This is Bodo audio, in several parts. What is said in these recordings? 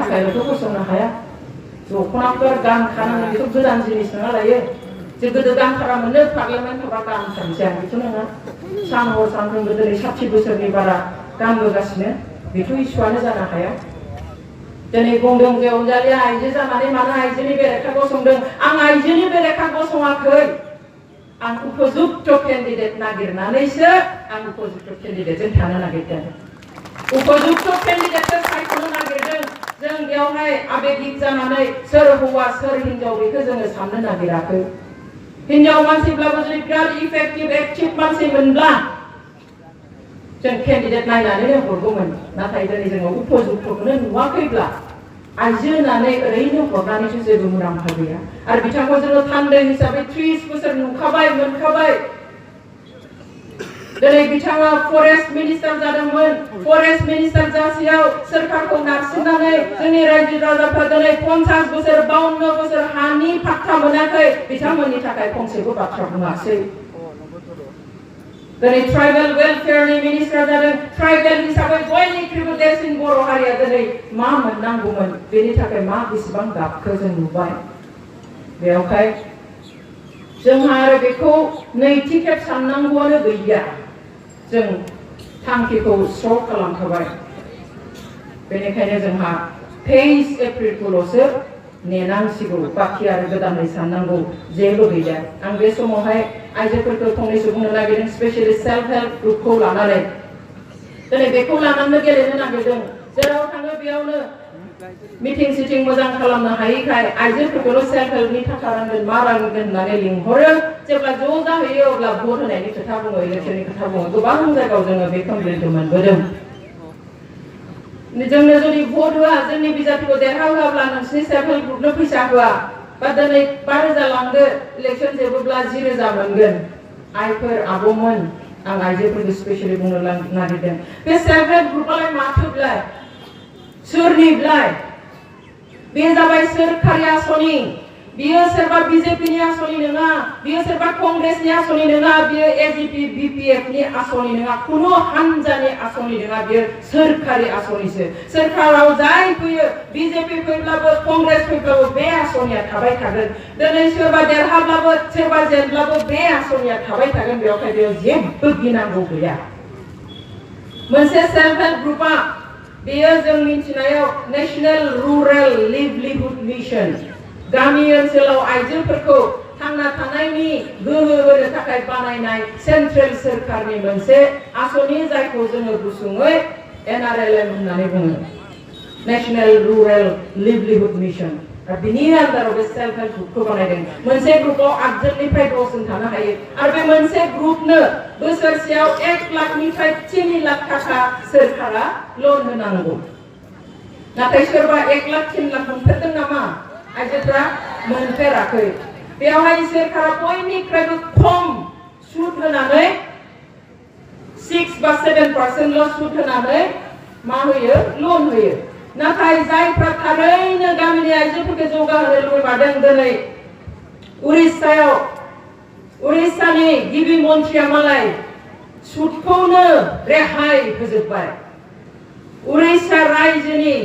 थाखायल'थ' गसंनो हाया दख'नाफोर गानखानांगोन बेथ' गोदान जिनिस नङा लायो जों गोदो गानथारामोननो पार्लियामेन्ट थाबा गानथारनोसै आं बेथ' नङा सान हर सानफ्रोमबो दिनै 60 बोसोरनि बारा गानबोगासिनो बेथ' इसुआनो जानो हाया दिनै बुंदों जे अनजालिया आइजो जानानै मानो आइजोनि बेरेखा गसंदों आं आइजोनि बेरेखा गसङाखै आं उपयुक्त केन्डिडेट नागिरनानैसो आं उपयुक्त केन्डिडेटजों थानो नागिरदों उपयुक्त केन्डिडेटखौ सायख'नो नागिरदों जों बेयावहाय आबेगिक जानानै सोर हौवा सोर हिनजाव बेखौ जोङो साननो नागिराखै हिनजाव मानसिब्लाबो जुदि बिराद इफेक्टिभ एक्टिभ मानसि मोनब्ला जों केन्डिडेट नायनानैनो हरगौमोन नाथाय दिनै जोङो उपयुक्तखौनो नुवाखैब्ला आइजो होननानै ओरैनो हरनानैसो जेबो मुलाम्फा गैया आरो बिथांखौ जोङो थान्दै हिसाबै 30 बोसोर नुखाबाय मोनखाबाय दिनै बिथाङा फरेस्ट मिनिस्टार जादोंमोन फरेस्ट मिनिस्टार जासेयाव सोरखारखौ नारसिननानै जोंनि रायजो राजाफ्रा दिनै 50 बोसोर 52 बोसोर हानि पाट्टा मोनाखै बिथांमोननि थाखाय फंसेबो बाथ्रा बुङासै दिनै ट्राइबेल वेलफेयारनि मिनिस्टार जादों ट्राइबेल हिसाबै बयनिख्रुइबो देरसिन बर' हारिया दिनै मा मोननांगौमोन बेनि थाखाय मा बेसेबां गाबखौ जों नुबाय बेयावहाय जोंहा आरो बेखौ नैथि खेब साननांगौआनो गैया जों थांखिखौ स्र' खालामखाबाय बेनिखायनो जोंहा 23 एप्रिलखौल'सो नेनांसिगौ बाखि आरो गोदानै साननांगौ जेबो गैया आं बे समावहाय आइजोफोरखौ फंनैसो बुंनो नागिरदों स्पेशेलि सेल्फ हेल्प ग्रुपखौ लानानै दिनै बेखौ लानानै गेलेनो नागिरदों जेराव थाङो बेयावनो मिटिं सिटिं मोजां खालामनो हायैखाय आइजोफोरखौल' सेल्फ हेल्पनि थाखा रानगोन मा रानगोन होननानै लिंहरो जेब्ला ज' जाहैयो अब्ला भट होनायनि खोथा बुङो इलेक्सननि खोथा बुङो गोबां जायगायाव जोङो बे कमप्लेनखौ मोनबोदों जोंनो जुदि भट होआ जोंनि बिजाथिखौ देरहाहोआब्ला नोंसिनि सेल्फ हेल्प ग्रुपनो फैसा होआ बा दिनै 5,000 लांदो इलेक्सन जोबोब्ला 10,000 मोनगोन आइफोर आब'मोन आं आइजोफोरखौ स्पेशेलि बुंनो नागिरदों बे सेल्फ हेल्प ग्रुपआलाय माथोब्लाय सोरनिब्लाय बे जाबाय सोरखारि आसनि बियो सोरबा बिजेपिनि आसनि नङा बियो सोरबा कंग्रेसनि आसनि नङा बियो एजिपि बिपिएफनि आसनि नङा कुनु हानजानि आसनि नङा बियो सोरखारि आसनिसो सोरखाराव जाय फैयो बिजेपि फैब्लाबो कंग्रेस फैब्लाबो बे आसनिया थाबाय थागोन दिनै सोरबा देरहाब्लाबो सोरबा जेनब्लाबो बे आसनिया थाबाय थागोन बेयावहाय बेयाव जेबो गिनांगौ गैया मोनसे सेल्फ हेल्प ग्रुपआ बेयो जों मिथिनायाव नेशनेल रुरेल लिभलिहुड मिशन गामि ओनसोलाव आइजोफोरखौ थांना थानायनि गोहो होनो थाखाय बानायनाय सेन्ट्रेल सोरखारनि मोनसे आसनि जायखौ जोङो गुसुङै NRLM होननानै बुङो नेशनेल रुरेल लिभलिहुड मिशन आरो बिनि आन्दाराव बे सेल्फ हेल्प ग्रुपखौ बानायदों मोनसे ग्रुपआव 8 जननिफ्राय 10 जन थानो हायो आरो बे मोनसे ग्रुपनो बोसोरसेयाव 1 लाखनिफ्राय 3 लाख थाखा सोरखारा लन होनांगौ नाथाय सोरबा 1 लाख 3 लाख मोनफेरदों नामा आइजोफ्रा मोनफेराखै बेयावहाय सोरखारा बयनिख्रुइबो खम सुद होनानै 6 बा 7% ल' सुद होनानै मा होयो लन होयो नाथाय जायफ्रा थारैनो गामिनि आइजोफोरखौ जौगाहोनो लुबैमारदों दिनै उरिस्सानि गिबि मन्थ्रिया मालाय सुदखौनो रेहाय होजोबबाय उरिस्सा रायजोनि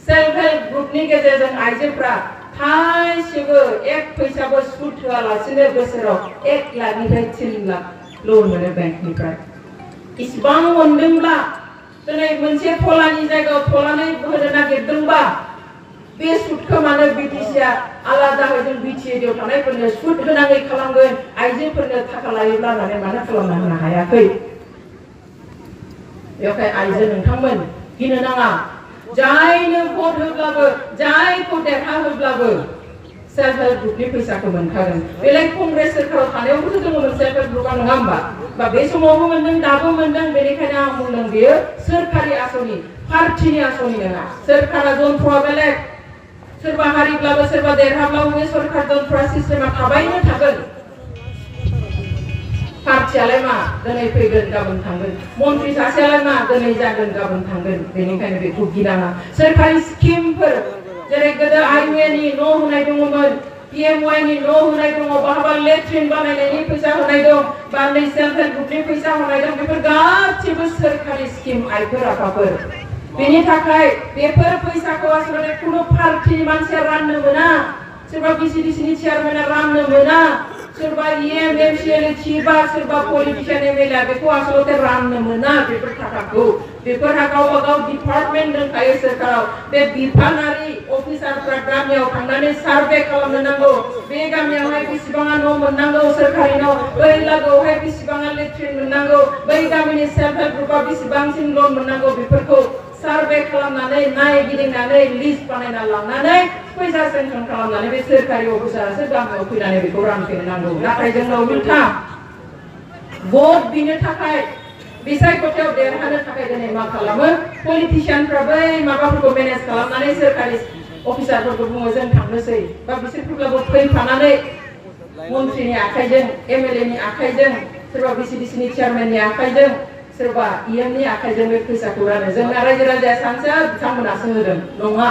सेल्फ हेल्प ग्रुपनि गेजेरजों आइजोफ्रा थाइसेबो 1 फैसाबो सुद होआलासिनो बोसोराव 1 लाखनिफ्राय 3 लाख लन मोनो बेंकनिफ्राय इसिबां मोनदोंब्ला दिनै मोनसे थलानि जायगायाव थलानै होनो नागिरदोंबा बे सुदखौ मानो बिटिसिआ आलादायै जों बिटिएडिआव थानायफोरनो सुद होनाङै खालामगोन आइजोफोरनो थाखा लायोब्ला होननानै मानो खालामना होनो हायाखै बेवहाय आइजो नोंथांमोन गिनो नाङा जायनो भट होब्लाबो जायखौ देरहाहोब्लाबो सेल्फ हेल्प ग्रुपनि फैसाखौ मोनखागोन बेलाय कंग्रेस सोरखाराव थानायावबोथ' दङमोन सेल्फ हेल्प ग्रुपआ नङा होमबा बा बे समावबो मोनदों दाबो मोनदों बेनिखायनो आं बुंदों बेयो सोरखारि आसनि पार्टिनि आसनि नङा सोरखारा जन्थ्रआ बेलेग सोरबा हारिब्लाबो सोरबा देरहाब्लाबो बे सरखार जन्थ्रआ सिस्टेमा थाबायनो थागोन पार्टियालाय मा दिनै फैगोन गाबोन थांगोन मन्त्रि सासेयालाय मा दिनै जागोन गाबोन थांगोन बेनिखायनो बेखौ गिनाङा सोरखारि स्किमफोर जेरै गोदो आइवेनि न' होनाय दङमोन PMYनि न' होनाय दङ बहाबा लेट्रिन बानायनायनि फैसा होनाय दं बा सेल्फ हेल्प ग्रुपनि फैसा होनाय दं बेफोर गासिबो सोरखारि स्किम आइफोर आफाफोर बेनि थाखाय बेफोर फैसाखौ आसलते कुनु पार्टी मानसिया राननो मोना सोरबा बिसिडिसिनि चेयारमेना राननो मोना सोरबा इएम एमसिएल चिफा सोरबा पलिटिशियान एमएलए बेखौ आसलते राननो मोना बेफोर थाखाखौ बेफोरहा गावबा गाव डिपार्टमेन्ट दंखायो सोरखाराव बे बिफानारि अफिसारफ्रा गामियाव थांनानै सार्भे खालामनो नांगौ बे गामियावहाय बेसेबां न' मोननांगौ सोरखारि न' बै लागोआवहाय बेसेबां लेट्रिन मोननांगौ बै गामिनि सेल्फ हेल्प ग्रुपआ बेसेबांसिम लन मोननांगौ बेफोरखौ सार्भे खालामनानै नायगिदिंनानै लिस्ट बानायना लांनानै फैसा सेंसन खालामनानै बे सोरखारि अफिसारासो गामियाव फैनानै बेखौ रानफैनो नांगौ नाथाय जोंनाव उल्था भट बिनो थाखाय बिसायख'थियाव देरहानो थाखाय दिनै मा खालामो पलिटिशियानफ्रा बै माबाफोरखौ मेनेज खालामनानै सोरखारि अफिसारफोरखौ बुङो जों थांनोसै बा बिसोरखौब्लाबो फैफानानै मन्थ्रिनि आखाइजों एमएलएनि आखाइजों सोरबा बिसिडिसिनि चेयारमेननि आखाइजों सोरबा इएमनि आखाइजों बे फैसाखौ रानो जोंना रायजो राजाया सानसे बिथांमोनासो होदों नङा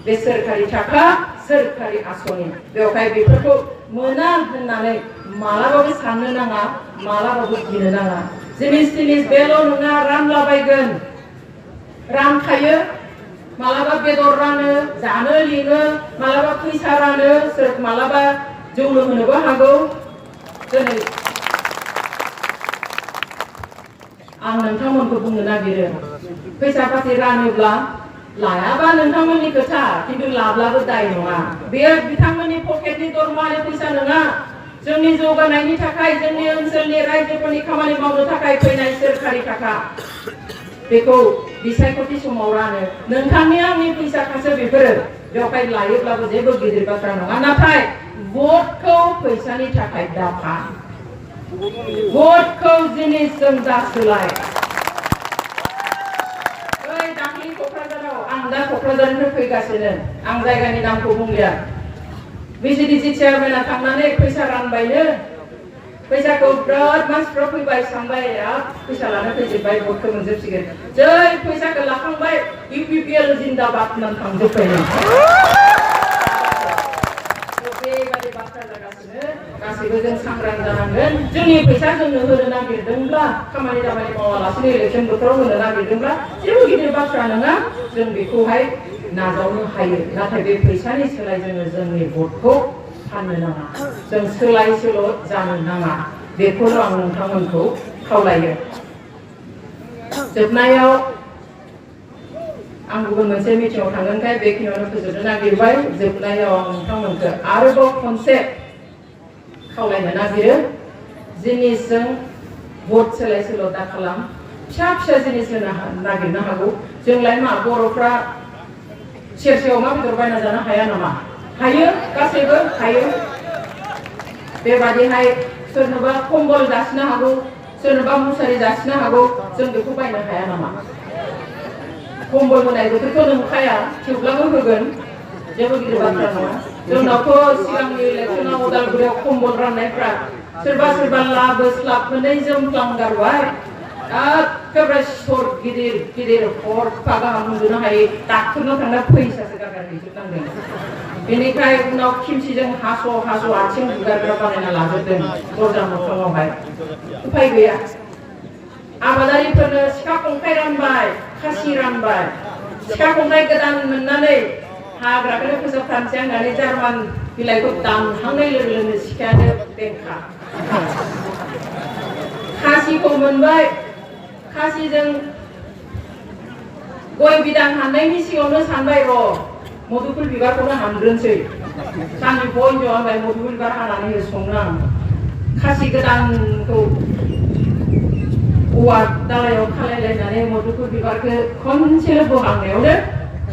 बे सोरखारि थाखा सोरखारि आसनि बेवहाय बेफोरखौ मोना होननानै मालाबाबो साननो नाङा मालाबाबो गिनो नाङा जिनिस तिनिस बेल' नङा रानलाबायगोन रानखायो मालाबा बेदर रानो जानो लिङो मालाबा फैसा रानो सोर मालाबा जौ लोंहोनोबो हागौ दिनै आं नोंथांमोनखौ बुंनो नागिरो फैसा पाति रानोब्ला लायाबा नोंथांमोननि खोथा खिन्थु लाब्लाबो दाय नङा बेयो बिथांमोननि पकेटनि दरमानि फैसा नङा जोंनि जौगानायनि थाखाय जोंनि ओनसोलनि रायजोफोरनि खामानि मावनो थाखाय फैनाय सोरखारि थाखा बेखौ बिसायख'थि समाव रानो नोंथांनि आंनि फैसाखासो बेफोरो बेवहाय लायोब्लाबो जेबो गिदिर बाथ्रा नङा नाथाय भटखौ फैसानि थाखाय दाफा भटखौ जिनिसजों दासोलाय ओइ दाख्लि क'क्राझाराव आं दा क'क्राझारनिफ्राय फैगासिनो आं जायगानि नामखौ बुंलिया बिसिडिसि चेयारमेना थांनानै फैसा रानबायनो फैसाखौ बिराद मानसिफ्रा फैबाय सानबाय फैसा लानो फैजोबबाय भटखौ मोनजोबसिगोन जै फैसाखौ लाखांबाय इउपिपिएल जिन्दाबाद होननानै थांजोबबायनो बेबायदि बाथ्रा जागासिनो गासैबो जों सांग्रां जानांगोन जोंनि फैसा जोंनो होनो नागिरदोंब्ला खामानि दामानि मावालासिनो इलेक्सन बोथोराव होनो नागिरदोंब्ला जेबो गिदिर बाथ्रा नङा जों बेखौहाय नाजावनो हायो नाथाय बे फैसानि सोलाय जोङो जोंनि भटखौ फाननो नाङा जों सोलाय सोल' जानो नाङा बेखौल' आं नोंथांमोनखौ खावलायो जोबनायाव आं गुबुन मोनसे मिटिंआव थांगोनखाय बेखिनियावनो फोजोबनो नागिरबाय जोबनायाव आं नोंथांमोनखौ आरोबाव खनसे खावलायनो नागिरो जिनिसजों भट सोलाय सोल' दा खालाम फिसा फिसा जिनिस होनो नागिरनो हागौ जोंलाय मा बर'फ्रा सेरसेयाव अमा बेदर बायना जानो हाया नामा हायो गासैबो हायो बेबादिहाय सोरनोबा कम्बल जासिनो हागौ सोरनोबा मुसारि जासिनो हागौ जों बेखौ बायनो हाया नामा कम्बल होनाय बोथोरखौ नंखाया थेवब्लाबो होगोन जेबो गिदिर बाथ्रा नङा जोंनावथ' सिगांनि इलेक्सनाव उदालगुरियाव कम्बल राननायफ्रा सोरबा सोरबा लाबोस्लाबनानै जोमफ्लांगारबाय एखेबारे सर गिदिर गिदिर हरफा गाहाम उन्दुनो हायै डाक्टरनाव थांना फैसासो गारगारहैजोबनांदों बेनिफ्राय उनाव खिमसिजों हास' आथिं बुगारग्रा बानायना लाजोबदों दरजा मोखाङावहाय उफाय गैया आबादारिफोरनो सिखा खंखाइ रानबाय खासि रानबाय सिखा खंखाइ गोदान मोननानै हाग्राखौनो फोजोबथारनोसै होननानै जार्मान बिलाइखौ दानहांनाय लोगो लोगो सिखायानो बेंखा खासिखौ मोनबाय खासिजों गय बिदां हाननायनि सिगाङावनो सानबाय र' मुदुफुल बिबारखौनो हानग्रोनोसै सानजौफुआव हिनजावा होनबाय मुदुफुल बिबार हानानै संनो आं खासि गोदानखौ औवा दालायाव खालायलायनानै मुदुफुल बिबारखौ खनसेल' बोहांनायावनो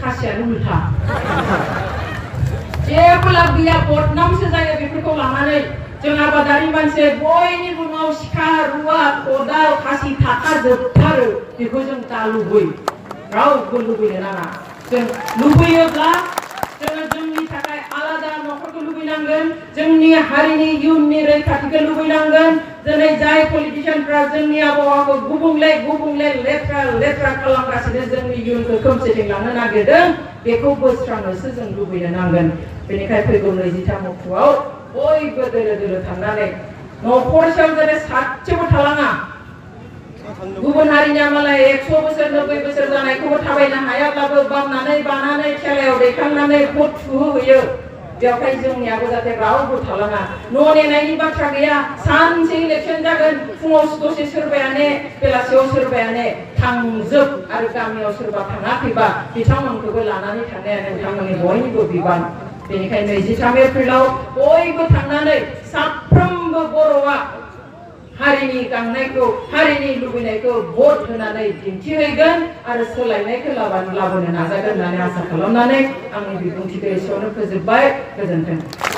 खासियानो उल्था जेबो लाब गैया बदनामसो जायो बेफोरखौ लानानै जों आबादारि मानसि बयनिबो न'आव सिखा रुवा खदाल खासि थाखाजोबथारो बेखौ जों दा लुबैयो रावबो लुबैनो नाङा जों लुबैयोब्ला जोङो जोंनि थाखाय आलादा न'खरखौ लुबैनांगोन जोंनि हारिनि इयुननि रैखाथिखौ लुबैनांगोन दिनै जाय पलिटिशियानफ्रा जोंनि आबहावाखौ गुबुंले लेथ्रा खालामगासिनो जोंनि इयुनखौ खोमसिथिं लांनो नागिरदों बेखौ बोस्रांनोसो जों लुबैनो नांगोन बेनिखायनो फैगौ 23 अक्ट'आव बयबो दोलो दोलो थांनानै न'खरसेयाव जाहाथे सासेबो थालाङा गुबुन हारिनिया मालाय 100 बोसोर 90 बोसोर जानायखौबो थाबायनो हायाब्लाबो बामनानै बानानै खेलायाव दैखांनानै भट थुहोयो बेवहाय जोंनियाबो जाहाथे रावबो थालाङा न' नेनायनि बाथ्रा गैया सानसे इलेक्सन जागोन फुङाव दसे सोरबायानो बेलासियाव सोरबायानो थांजोब आरो गामियाव सोरबा थाङाखैबा बिथांमोनखौबो लानानै थांनाया नोंथांमोननि बयनिबो बिबान बेनिखायनो 23 एप्रिलाव बयबो थांनानै साफ्रोमबो बर'आ हारिनि गांनायखौ हारिनि लुबैनायखौ भट होनानै दिन्थिहैगोन आरो सोलायनायखौ लाबोनो नाजागोन होननानै आसा खालामनानै आंनि बिबुंथिखौ एसेयावनो फोजोबबाय गोजोन्थों।